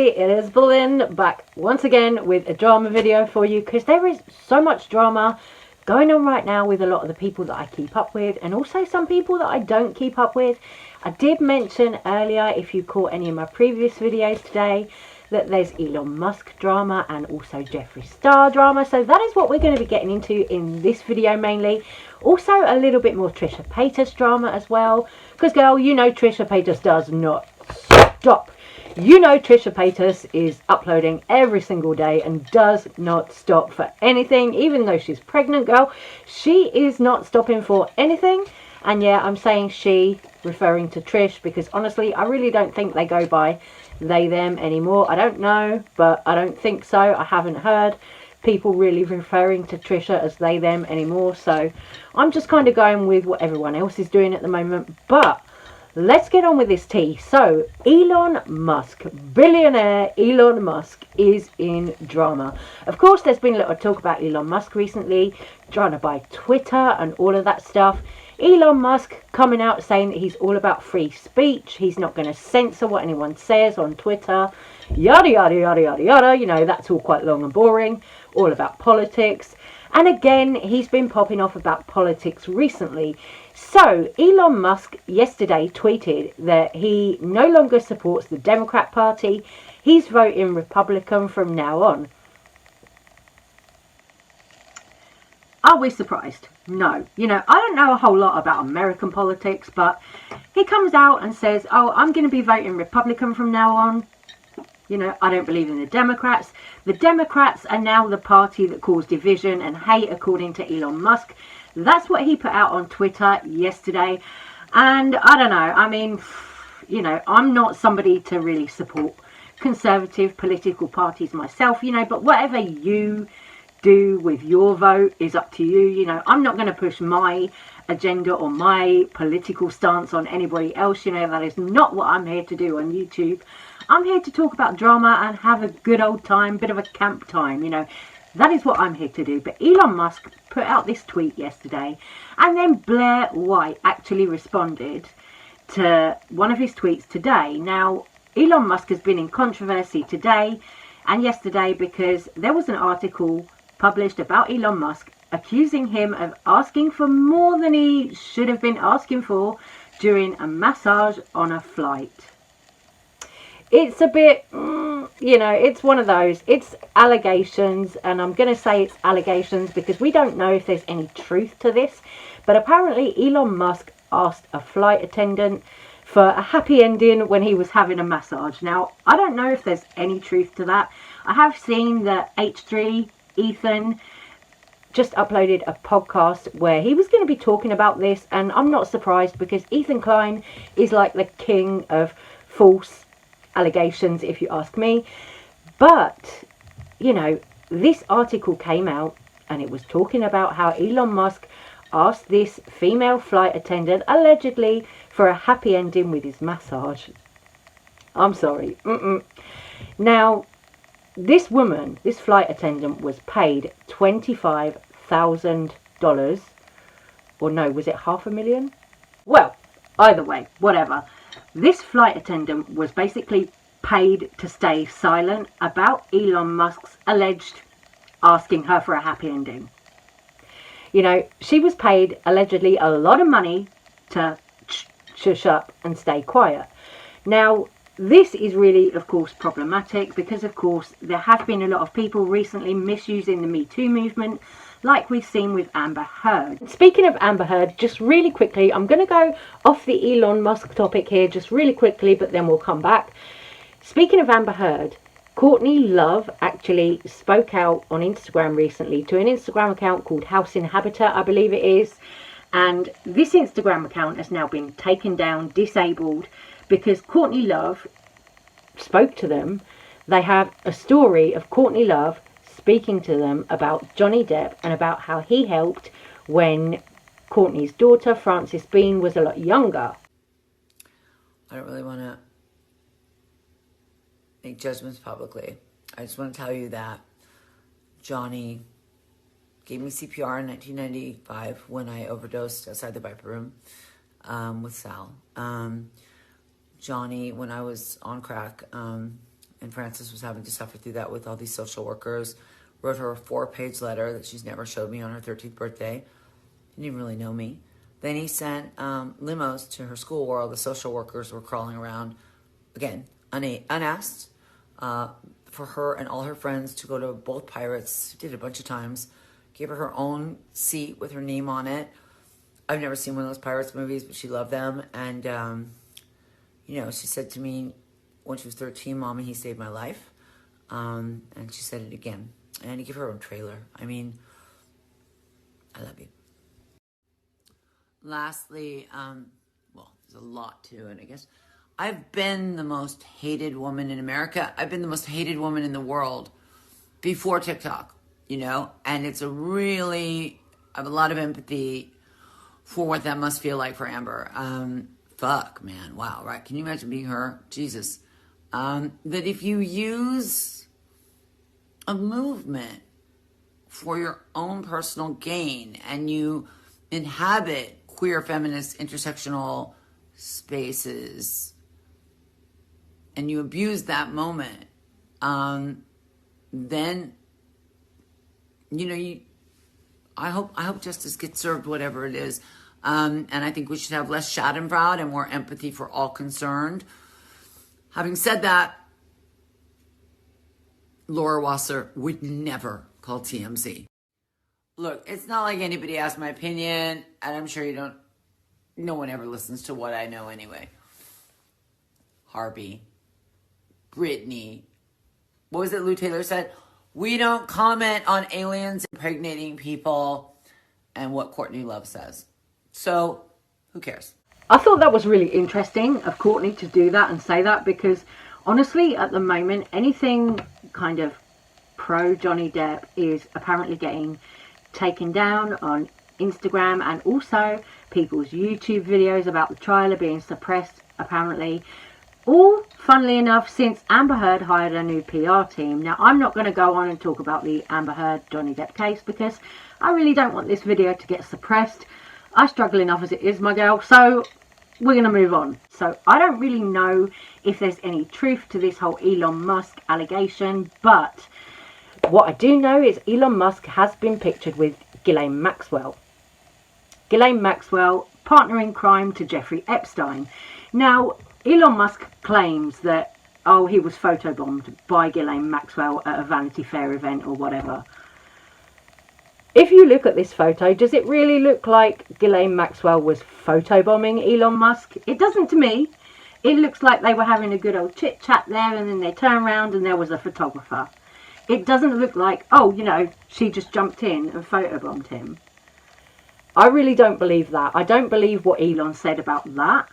everybody, it is Berlin back once again with a drama video for you, because there is so much drama going on right now with a lot of the people that I keep up with, and also some people that I don't keep up with. I did mention earlier, if you caught any of my previous videos today, that there's Elon Musk drama and also Jeffree Star drama, so that is what we're going to be getting into in this video mainly. Also a little bit more Trisha Paytas drama as well, because girl, you know Trisha Paytas does not stop. You know Trisha Paytas is uploading every single day and does not stop for anything. Even though she's pregnant, girl, she is not stopping for anything. And yeah, I'm saying she, referring to Trish, because honestly, I really don't think they go by they, them anymore. I don't know, but I don't think so. I haven't heard people really referring to Trisha as they, them anymore. So I'm just kind of going with what everyone else is doing at the moment. But let's get on with this tea. So, Elon Musk, billionaire Elon Musk, is in drama. Of course, there's been a lot of talk about Elon Musk recently, trying to buy Twitter and all of that stuff. Elon Musk coming out saying that he's all about free speech. He's not going to censor what anyone says on Twitter. Yada, yada, yada, yada, yada. You know, that's all quite long and boring. All about politics. And again, he's been popping off about politics recently. So, Elon Musk yesterday tweeted that he no longer supports the Democrat Party. He's voting Republican from now on. Are we surprised? No. You know, I don't know a whole lot about American politics, but he comes out and says, oh, I'm going to be voting Republican from now on. You know, I don't believe in the Democrats. The Democrats are now the party that caused division and hate, according to Elon Musk. That's what he put out on Twitter yesterday. And I don't know, I mean, you know, I'm not somebody to really support conservative political parties myself, you know, but whatever you do with your vote is up to you. You know, I'm not going to push my agenda or my political stance on anybody else. You know, that is not what I'm here to do on YouTube. I'm here to talk about drama and have a good old time, bit of a camp time, you know. That is what I'm here to do. But Elon Musk put out this tweet yesterday, and then Blair White actually responded to one of his tweets today. Now, Elon Musk has been in controversy today and yesterday because there was an article published about Elon Musk accusing him of asking for more than he should have been asking for during a massage on a flight. It's a bit, you know, it's one of those, it's allegations, and I'm going to say it's allegations because we don't know if there's any truth to this, but apparently Elon Musk asked a flight attendant for a happy ending when he was having a massage. Now, I don't know if there's any truth to that. I have seen that H3, Ethan, just uploaded a podcast where he was going to be talking about this, and I'm not surprised because Ethan Klein is like the king of false allegations, if you ask me. But, you know, this article came out and it was talking about how Elon Musk asked this female flight attendant allegedly for a happy ending with his massage. I'm sorry. Now, this woman, this flight attendant, was paid $25,000, or no, was it $500,000? Well, either way, whatever. This flight attendant was basically paid to stay silent about Elon Musk's alleged asking her for a happy ending. You know, she was paid allegedly a lot of money to shush up and stay quiet. Now, this is really, of course, problematic because, of course, there have been a lot of people recently misusing the Me Too movement, like we've seen with Amber Heard. Speaking of Amber Heard, just really quickly, I'm going to go off the Elon Musk topic here just really quickly, but then we'll come back. Speaking of Amber Heard, Courtney Love actually spoke out on Instagram recently to an Instagram account called House Inhabitor, I believe it is. And this Instagram account has now been taken down, disabled, because Courtney Love spoke to them. They have a story of Courtney Love speaking to them about Johnny Depp and about how he helped when Courtney's daughter, Frances Bean, was a lot younger. I don't really want to make judgments publicly. I just want to tell you that Johnny gave me CPR in 1995 when I overdosed outside the Viper Room with Sal. Johnny, when I was on crack, and And Frances was having to suffer through that with all these social workers. Wrote her a 4-page letter that she's never showed me on her 13th birthday. He didn't even really know me. Then he sent limos to her school where all the social workers were crawling around, again, unasked, for her and all her friends to go to both Pirates. Did it a bunch of times. Gave her own seat with her name on it. I've never seen one of those Pirates movies, but she loved them. And, she said to me when she was 13, Mommy, he saved my life. And she said it again. And he gave her own trailer. I mean, I love you. Lastly, there's a lot to it, I guess. I've been the most hated woman in America. I've been the most hated woman in the world before TikTok, and I have a lot of empathy for what that must feel like for Amber. Fuck, man. Wow, right? Can you imagine being her? Jesus. That if you use a movement for your own personal gain and you inhabit queer, feminist, intersectional spaces and you abuse that moment, then, I hope justice gets served, whatever it is. And I think we should have less schadenfreude and more empathy for all concerned. Having said that, Laura Wasser would never call TMZ. Look, it's not like anybody asked my opinion, and I'm sure no one ever listens to what I know anyway. Harvey, Brittany, what was it Lou Taylor said? We don't comment on aliens impregnating people and what Courtney Love says. So, who cares? I thought that was really interesting of Courtney to do that and say that, because honestly, at the moment, anything kind of pro Johnny Depp is apparently getting taken down on Instagram, and also people's YouTube videos about the trial are being suppressed, apparently. All, funnily enough, since Amber Heard hired a new PR team. Now, I'm not going to go on and talk about the Amber Heard Johnny Depp case because I really don't want this video to get suppressed. I struggle enough as it is, my girl, so we're going to move on. So I don't really know if there's any truth to this whole Elon Musk allegation, but what I do know is Elon Musk has been pictured with Ghislaine Maxwell. Ghislaine Maxwell, partner in crime to Jeffree Epstein. Now, Elon Musk claims that, he was photobombed by Ghislaine Maxwell at a Vanity Fair event or whatever. If you look at this photo, does it really look like Ghislaine Maxwell was photobombing Elon Musk? It doesn't to me. It looks like they were having a good old chit-chat there, and then they turn around and there was a photographer. It doesn't look like, she just jumped in and photobombed him. I really don't believe that. I don't believe what Elon said about that.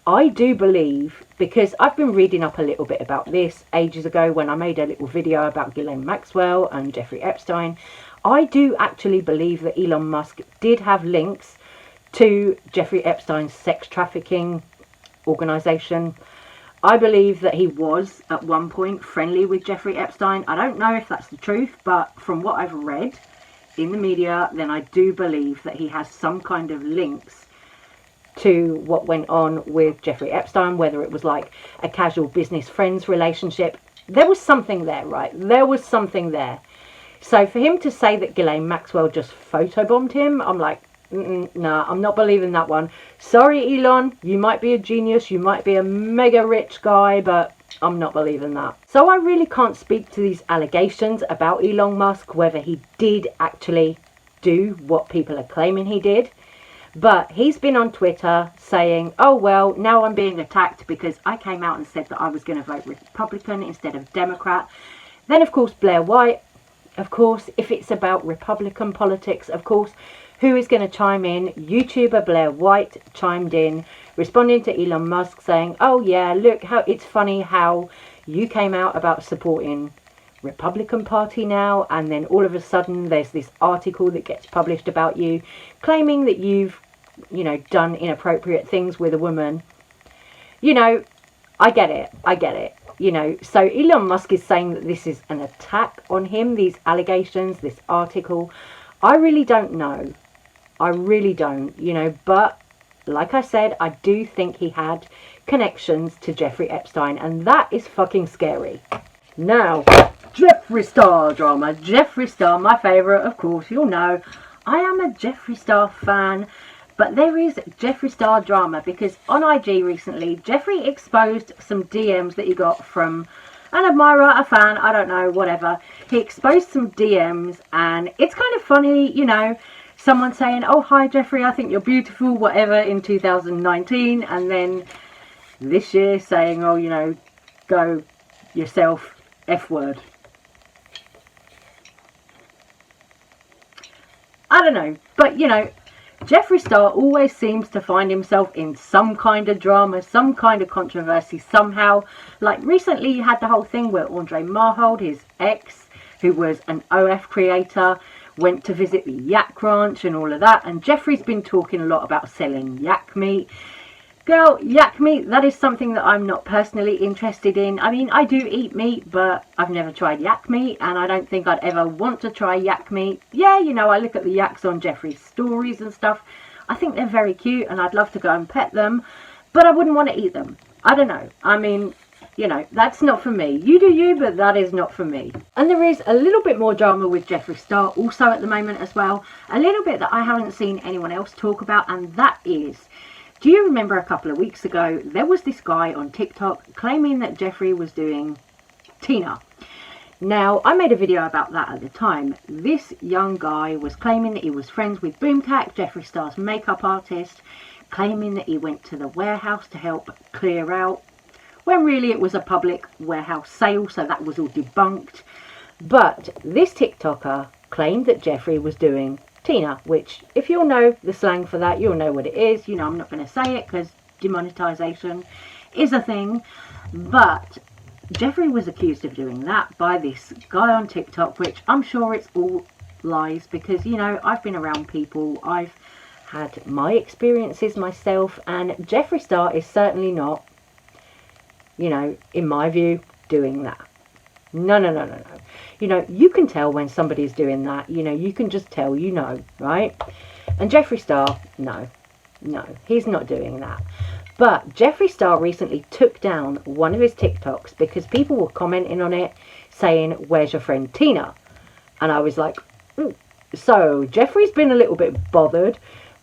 I do believe, because I've been reading up a little bit about this ages ago when I made a little video about Ghislaine Maxwell and Jeffree Epstein, I do actually believe that Elon Musk did have links to Jeffree Epstein's sex trafficking organisation. I believe that he was, at one point, friendly with Jeffree Epstein. I don't know if that's the truth, but from what I've read in the media, then I do believe that he has some kind of links to what went on with Jeffree Epstein, whether it was like a casual business friends relationship. There was something there, right? There was something there. So for him to say that Ghislaine Maxwell just photobombed him, I'm like, nah, I'm not believing that one. Sorry, Elon, you might be a genius, you might be a mega rich guy, but I'm not believing that. So I really can't speak to these allegations about Elon Musk, whether he did actually do what people are claiming he did. But he's been on Twitter saying, oh, well, now I'm being attacked because I came out and said that I was going to vote Republican instead of Democrat. Then, of course, Blair White, of course, if it's about Republican politics, of course, who is going to chime in? YouTuber Blair White chimed in, responding to Elon Musk saying, oh, yeah, look, how it's funny how you came out about supporting Republican Party now, and then all of a sudden there's this article that gets published about you claiming that you've done inappropriate things with a woman. I get it. So Elon Musk is saying that this is an attack on him, these allegations, this article. I really don't know. I really don't, but like I said, I do think he had connections to Jeffree Epstein, and that is fucking scary. Now, Jeffree Star drama. Jeffree Star, my favourite, of course, you'll know. I am a Jeffree Star fan, but there is Jeffree Star drama because on IG recently, Jeffree exposed some DMs that he got from an admirer, a fan, I don't know, whatever. He exposed some DMs, and it's kind of funny, you know, someone saying, oh, hi Jeffree, I think you're beautiful, whatever, in 2019, and then this year saying, oh, you know, go yourself, F word. I don't know, but you know, Jeffree Star always seems to find himself in some kind of drama, some kind of controversy somehow. Like recently you had the whole thing where Andre Marhold, his ex, who was an OF creator, went to visit the yak ranch and all of that, and Jeffree's been talking a lot about selling yak meat. Girl, yak meat, that is something that I'm not personally interested in. I mean, I do eat meat, but I've never tried yak meat, and I don't think I'd ever want to try yak meat. Yeah, you know, I look at the yaks on Jeffree's stories and stuff. I think they're very cute, and I'd love to go and pet them, but I wouldn't want to eat them. I don't know. I mean, you know, that's not for me. You do you, but that is not for me. And there is a little bit more drama with Jeffree Star also at the moment as well. A little bit that I haven't seen anyone else talk about, and that is, do you remember a couple of weeks ago, there was this guy on TikTok claiming that Jeffree was doing Tina. Now, I made a video about that at the time. This young guy was claiming that he was friends with Boomcat, Jeffree Star's makeup artist, claiming that he went to the warehouse to help clear out, when really it was a public warehouse sale, so that was all debunked. But this TikToker claimed that Jeffree was doing Tina, which, if you'll know the slang for that, you'll know what it is. You know, I'm not going to say it because demonetization is a thing. But Jeffree was accused of doing that by this guy on TikTok, which I'm sure it's all lies because, you know, I've been around people. I've had my experiences myself, and Jeffree Star is certainly not, you know, in my view, doing that. No. You know, you can tell when somebody's doing that. You know, you can just tell, you know, right? And Jeffree Star, no, he's not doing that. But Jeffree Star recently took down one of his TikToks because people were commenting on it saying, where's your friend Tina? And I was like, ooh. So Jeffree's been a little bit bothered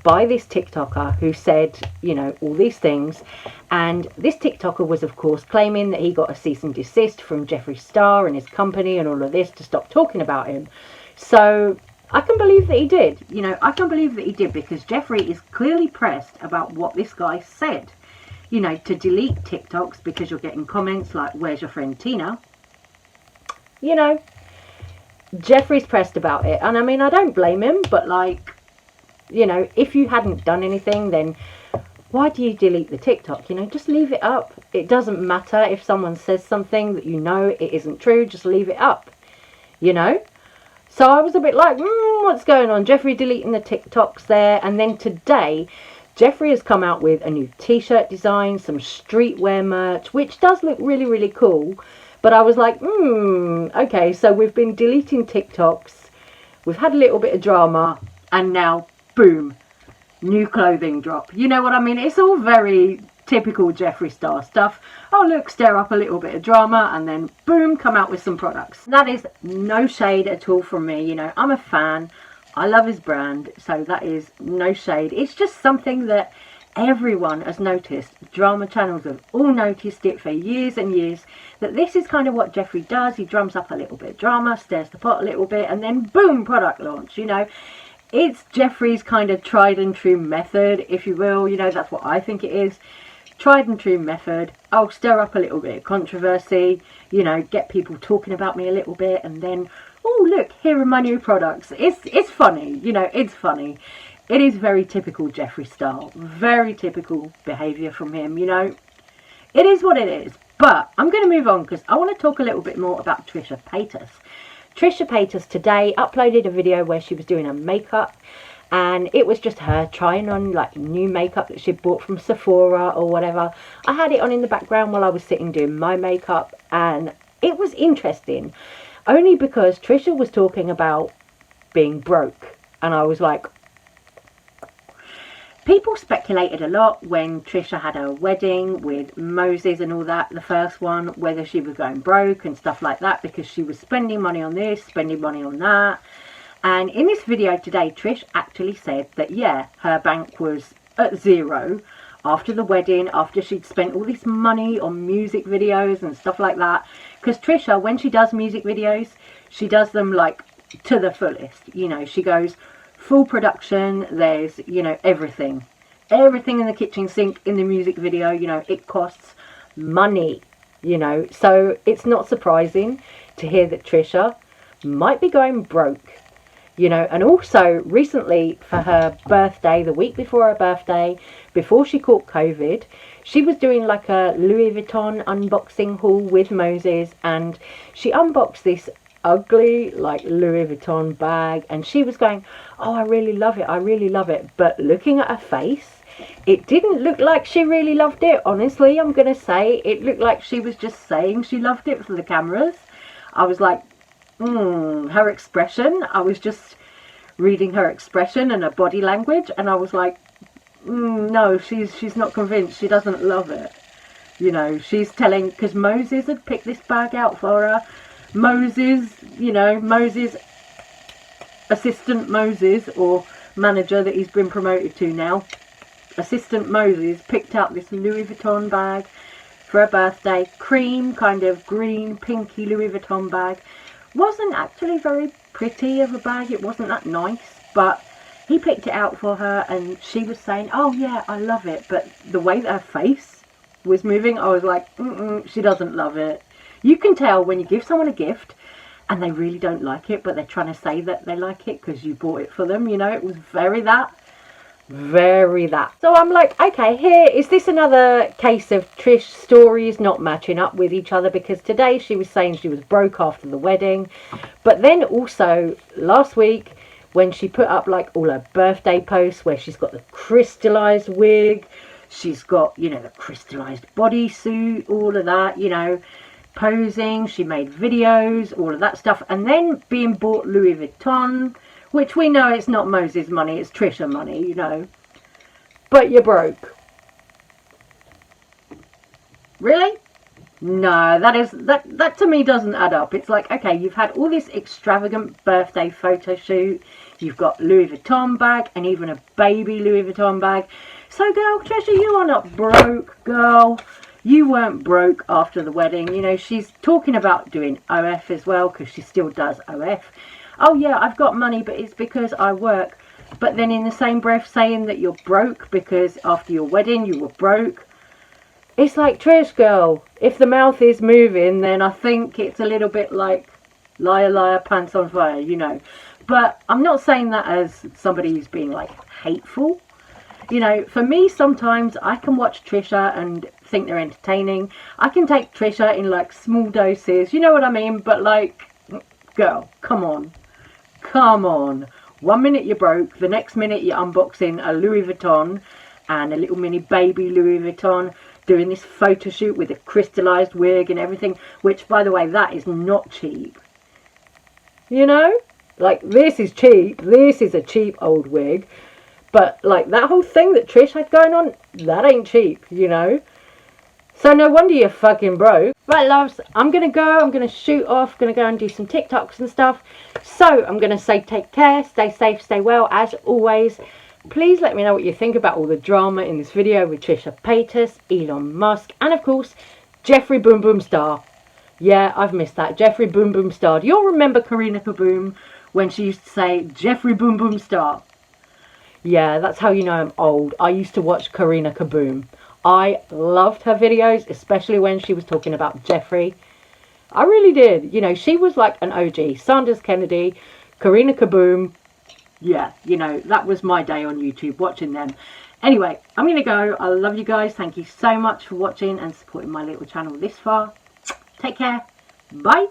by this TikToker who said, you know, all these things. And this TikToker was, of course, claiming that he got a cease and desist from Jeffree Star and his company and all of this to stop talking about him. So I can believe that he did. You know, I can believe that he did because Jeffree is clearly pressed about what this guy said. You know, to delete TikToks because you're getting comments like, where's your friend Tina? You know, Jeffree's pressed about it. And I mean, I don't blame him, but like, you know, if you hadn't done anything, then why do you delete the TikTok? You know, just leave it up. It doesn't matter if someone says something that you know it isn't true, just leave it up, you know? So I was a bit like, what's going on? Jeffree deleting the TikToks there. And then today, Jeffree has come out with a new t-shirt design, some streetwear merch, which does look really, really cool. But I was like, okay, so we've been deleting TikToks. We've had a little bit of drama, and now boom, new clothing drop. You know what I mean? It's all very typical Jeffree Star stuff. Oh look, stir up a little bit of drama and then boom, come out with some products. That is no shade at all from me. You know, I'm a fan. I love his brand, so that is no shade. It's just something that everyone has noticed. Drama channels have all noticed it for years and years, that this is kind of what Jeffree does. He drums up a little bit of drama, stirs the pot a little bit, and then boom, product launch, you know. It's Jeffree's kind of tried and true method, if you will. You know, that's what I think it is. Tried and true method. I'll stir up a little bit of controversy, you know, get people talking about me a little bit, and then, oh, look, here are my new products. It's funny, you know, it's funny. It is very typical Jeffree style. Very typical behaviour from him, you know. It is what it is. But I'm going to move on because I want to talk a little bit more about Trisha Paytas. Trisha Paytas today uploaded a video where she was doing her makeup, and it was just her trying on like new makeup that she'd bought from Sephora or whatever. I had it on in the background while I was sitting doing my makeup, and it was interesting only because Trisha was talking about being broke, and I was like, People speculated a lot when Trisha had her wedding with Moses and all that, the first one, whether she was going broke and stuff like that, because she was spending money on this, spending money on that. And in this video today, Trish actually said that, yeah, her bank was at zero after the wedding, after she'd spent all this money on music videos and stuff like that. Because Trisha, when she does music videos, she does them like to the fullest. You know, she goes full production. There's, you know, everything in the kitchen sink in the music video. You know, it costs money, you know, so it's not surprising to hear that Trisha might be going broke, you know. And also recently for her birthday, the week before her birthday, before she caught COVID, she was doing like a Louis Vuitton unboxing haul with Moses, and she unboxed this ugly like Louis Vuitton bag, and she was going, oh, I really love it, I really love it. But looking at her face, it didn't look like she really loved it. Honestly, I'm gonna say it looked like she was just saying she loved it for the cameras. I was like, her expression, I was just reading her expression and her body language, and I was like, no, she's not convinced. She doesn't love it, you know. She's telling, because Moses had picked this bag out for her. Moses, you know, Moses, assistant Moses, or manager that he's been promoted to now, assistant Moses, picked out this Louis Vuitton bag for her birthday. Cream, kind of green, pinky Louis Vuitton bag. Wasn't actually very pretty of a bag. It wasn't that nice, but he picked it out for her, and she was saying, oh yeah, I love it. But the way that her face was moving, I was like, she doesn't love it. You can tell when you give someone a gift and they really don't like it, but they're trying to say that they like it because you bought it for them. You know, it was very that. So I'm like, okay, here, is this another case of Trish stories not matching up with each other? Because today she was saying she was broke after the wedding. But then also last week when she put up like all her birthday posts where she's got the crystallized wig, she's got, you know, the crystallized bodysuit, all of that, you know, posing, she made videos, all of that stuff, and then being bought Louis Vuitton, which we know it's not Moses' money, it's Trisha money, you know. But you're broke. Really? No, that to me doesn't add up. It's like, okay, you've had all this extravagant birthday photo shoot, you've got Louis Vuitton bag, and even a baby Louis Vuitton bag. So girl, Trisha, you are not broke, girl. You weren't broke after the wedding. You know, she's talking about doing OF as well, because she still does OF. Oh yeah, I've got money, but it's because I work. But then in the same breath saying that you're broke because after your wedding you were broke. It's like, Trish girl, if the mouth is moving, then I think it's a little bit like liar, liar, pants on fire, you know. But I'm not saying that as somebody who's being like hateful. You know, for me, sometimes I can watch Trisha and think they're entertaining. I can take Trisha in like small doses, you know what I mean? But like, girl, come on. Come on. 1 minute you're broke, the next minute you're unboxing a Louis Vuitton and a little mini baby Louis Vuitton, doing this photo shoot with a crystallized wig and everything, which, by the way, that is not cheap. You know? Like, this is cheap. This is a cheap old wig. But, like, that whole thing that Trish had going on, that ain't cheap, you know? So no wonder you're fucking broke. Right, loves, I'm going to go. I'm going to shoot off. Going to go and do some TikToks and stuff. So I'm going to say take care. Stay safe. Stay well. As always, please let me know what you think about all the drama in this video with Trisha Paytas, Elon Musk, and of course, Jeffree Boom Boom Star. Yeah, I've missed that. Jeffree Boom Boom Star. Do you all remember Karina Kaboom when she used to say Jeffree Boom Boom Star? Yeah, that's how you know I'm old. I used to watch Karina Kaboom. I loved her videos, especially when she was talking about Jeffree. I really did. You know, she was like an OG. Sanders Kennedy, Karina Kaboom. Yeah, you know, that was my day on YouTube, watching them. Anyway, I'm going to go. I love you guys. Thank you so much for watching and supporting my little channel this far. Take care. Bye.